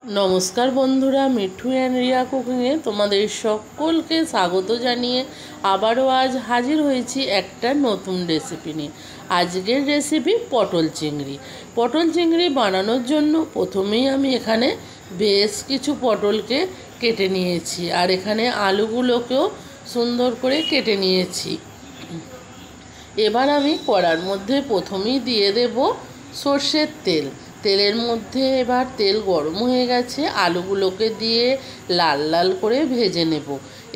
নমস্কার বন্ধুরা, মিঠু অ্যান্ড রিয়া কুকিংয়ে তোমাদের সকলকে স্বাগত জানিয়ে আবারও আজ হাজির হয়েছি একটা নতুন রেসিপি নিয়ে। আজকের রেসিপি পটল চিংড়ি। পটল চিংড়ি বানানোর জন্য প্রথমেই আমি এখানে বেশ কিছু পটলকে কেটে নিয়েছি, আর এখানে আলুগুলোকেও সুন্দর করে কেটে নিয়েছি। এবার আমি কড়ার মধ্যে প্রথমেই দিয়ে দেব সর্ষের তেল। তেলের মধ্যে এবার তেল গরম হয়ে গেছে, আলুগুলোকে দিয়ে লাল লাল করে ভেজে নেব।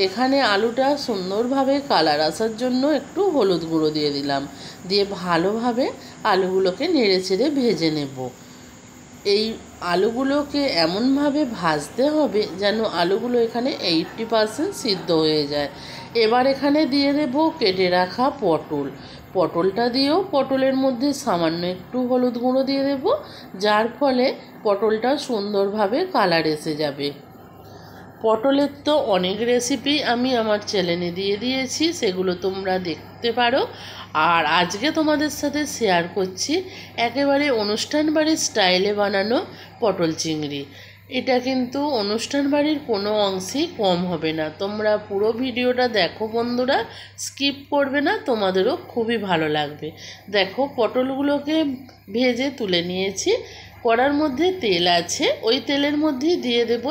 এখানে আলুটা সুন্দরভাবে কালার আসার জন্য একটু হলুদ গুঁড়ো দিয়ে দিলাম, দিয়ে ভালোভাবে আলুগুলোকে নেড়ে চেড়ে ভেজে নেব। এই আলুগুলোকে এমনভাবে ভাজতে হবে যেন আলুগুলো এখানে 80% সিদ্ধ হয়ে যায়। এবার এখানে দিয়ে দেব কেটে রাখা পটলটা দিয়েও পটলের মধ্যে সামান্য একটু হলুদ গুঁড়ো দিয়ে দেব, যার ফলে পটলটা সুন্দরভাবে কালার এসে যাবে। পটলের তো অনেক রেসিপি আমি আমার চ্যানেলে দিয়ে দিয়েছি, সেগুলো তোমরা দেখতে পারো। আর আজকে তোমাদের সাথে শেয়ার করছি একেবারে অনুষ্ঠান বাড়ির স্টাইলে বানানো পটল চিংড়ি। এটা কিন্তু অনুষ্ঠান বাড়ির কোনো অংশেই কম হবে না। তোমরা পুরো ভিডিওটা দেখো বন্ধুরা, স্কিপ করবে না, তোমাদেরও খুবই ভালো লাগবে। দেখো পটলগুলোকে ভেজে তুলে নিয়েছি। কড়ার মধ্যে তেল আছে, ওই তেলের মধ্যেই দিয়ে দেব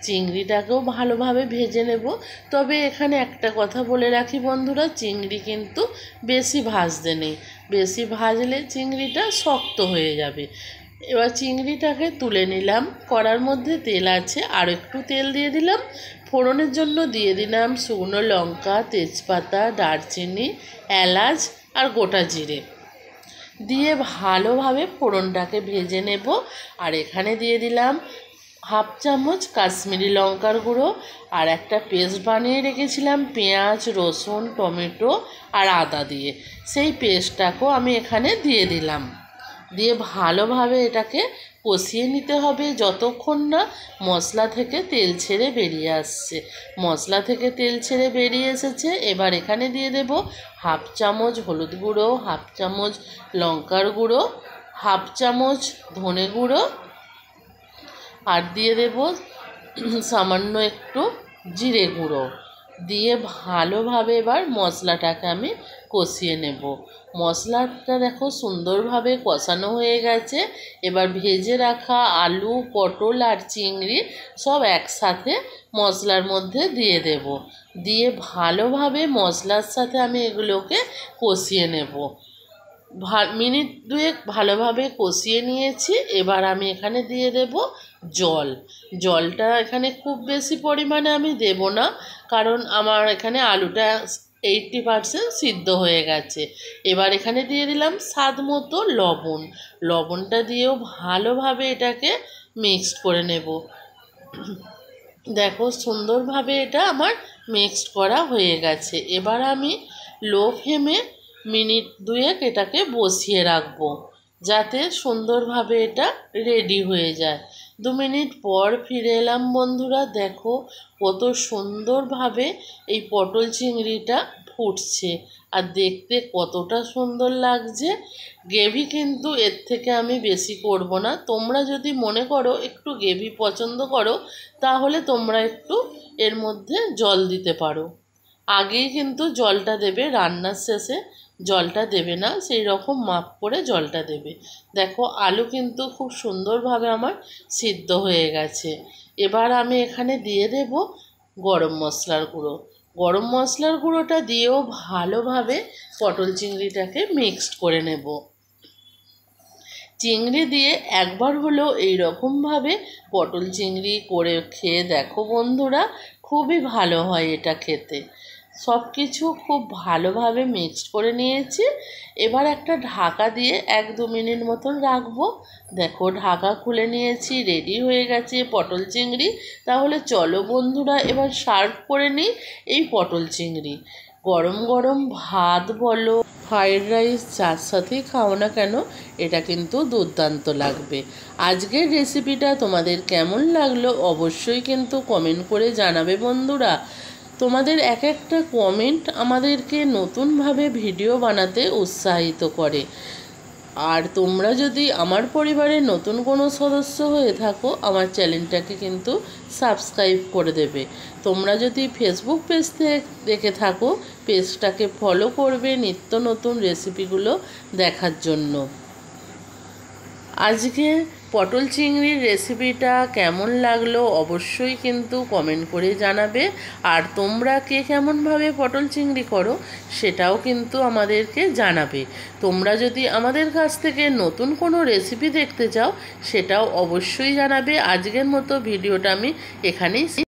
চিংড়িটাকেও ভালোভাবে ভেজে নেব। তবে এখানে একটা কথা বলে রাখি বন্ধুরা, চিংড়ি কিন্তু বেশি ভাজতে নেই, বেশি ভাজলে চিংড়িটা শক্ত হয়ে যাবে। এবার চিংড়িটাকে তুলে নিলাম। কড়ার মধ্যে তেল আছে, আর একটু তেল দিয়ে দিলাম। ফোড়নের জন্য দিয়ে দিলাম শুকনো লঙ্কা, তেজপাতা, দারচিনি, এলাচ আর গোটা জিরে দিয়ে ভালোভাবে ফোড়নটাকে ভেজে নেব। আর এখানে দিয়ে দিলাম হাফ চামচ কাশ্মীরি লঙ্কার গুঁড়ো, আর একটা পেস্ট বানিয়ে রেখেছিলাম পেঁয়াজ, রসুন, টমেটো আর আদা দিয়ে, সেই পেস্টটাকেও আমি এখানে দিয়ে দিলাম। দিয়ে ভালোভাবে এটাকে কষিয়ে নিতে হবে যতক্ষণ না মশলা থেকে তেল ছেড়ে বেরিয়ে আসছে। মশলা থেকে তেল ছেড়ে বেরিয়ে এসেছে। এবার এখানে দিয়ে দেব হাফ চামচ হলুদ গুঁড়ো, হাফ চামচ লঙ্কার গুঁড়ো, হাফ চামচ ধনে গুঁড়ো, আর দিয়ে দেব সামান্য একটু জিরে গুঁড়ো। দিয়ে ভালোভাবে এবার মশলাটাকে আমি কষিয়ে নেব। মশলাটা দেখো সুন্দরভাবে কষানো হয়ে গেছে। এবার ভেজে রাখা আলু, পটল আর চিংড়ি সব একসাথে মশলার মধ্যে দিয়ে দেব। দিয়ে ভালোভাবে মশলার সাথে আমি এগুলোকে কষিয়ে নেব। মিনিট দুয়েক ভালোভাবে কষিয়ে নিয়েছি। এবার আমি এখানে দিয়ে দেব জলটা এখানে খুব বেশি পরিমাণে আমি দেব না, কারণ আমার এখানে আলুটা 80% সিদ্ধ হয়ে গেছে। এবার এখানে দিয়ে দিলাম স্বাদ মতো লবণটা দিয়েও ভালোভাবে এটাকে মিক্সড করে নেব। দেখো সুন্দরভাবে এটা আমার মিক্সড করা হয়ে গেছে। এবার আমি লো ফ্লেমে মিনিট দুয়েক এটাকে বসিয়ে রাখবো, যাতে সুন্দরভাবে এটা রেডি হয়ে যায়। 2 মিনিট পর ফিরে এলাম বন্ধুরা। দেখো কত সুন্দরভাবে এই পটল চিংড়িটা ফুটছে, আর দেখতে কতটা সুন্দর লাগছে। গ্রেভি কিন্তু এর থেকে আমি বেশি করব না। তোমরা যদি মনে করো একটু গ্রেভি পছন্দ করো, তাহলে তোমরা একটু এর মধ্যে জল দিতে পারো। আগেই কিন্তু জলটা দেবে, রান্নার শেষে জলটা দেবে না, সেই রকম মাপ করে জলটা দেবে। দেখো আলু কিন্তু খুব সুন্দরভাবে আমার সিদ্ধ হয়ে গেছে। এবার আমি এখানে দিয়ে দেব গরম মশলার গুঁড়োটা দিয়েও ভালোভাবে পটল চিংড়িটাকে মিক্সড করে নেব। চিংড়ি দিয়ে একবার হলেও এই রকমভাবে পটল চিংড়ি করে খেয়ে দেখো বন্ধুরা, খুবই ভালো হয় এটা খেতে। সব কিছু খুব ভালোভাবে মিক্সড করে নিয়েছি। এবার একটা ঢাকা দিয়ে 1-2 মিনিট মতন রাখবো। দেখো ঢাকা খুলে নিয়েছি, রেডি হয়ে গেছে পটল চিংড়ি। তাহলে চলো বন্ধুরা এবার সার্ভ করে নিই এই পটল চিংড়ি। গরম গরম ভাত বলো, ফ্রাইড রাইস যার সাথেই খাও না কেন, এটা কিন্তু দুর্দান্ত লাগবে। আজকের রেসিপিটা তোমাদের কেমন লাগলো অবশ্যই কিন্তু কমেন্ট করে জানাবে বন্ধুরা। তোমাদের এক একটা কমেন্ট আমাদেরকে নতুনভাবে ভিডিও বানাতে উৎসাহিত করে। আর তোমরা যদি আমার পরিবারের নতুন কোনো সদস্য হয়ে থাকো, আমার চ্যানেলটাকে কিন্তু সাবস্ক্রাইব করে দেবে। তোমরা যদি ফেসবুক পেজ থেকে দেখে থাকো, পেজটাকে ফলো করবে নিত্য নতুন রেসিপিগুলো দেখার জন্য। আজকে পটল চিংড়ির রেসিপিটা কেমন লাগলো অবশ্যই কিন্তু কমেন্ট করে জানাবে। আর তোমরা কে কেমনভাবে পটল চিংড়ি করো সেটাও কিন্তু আমাদেরকে জানাবে। তোমরা যদি আমাদের কাছ থেকে নতুন কোনো রেসিপি দেখতে চাও সেটাও অবশ্যই জানাবে। আজকের মতো ভিডিওটা আমি এখানেই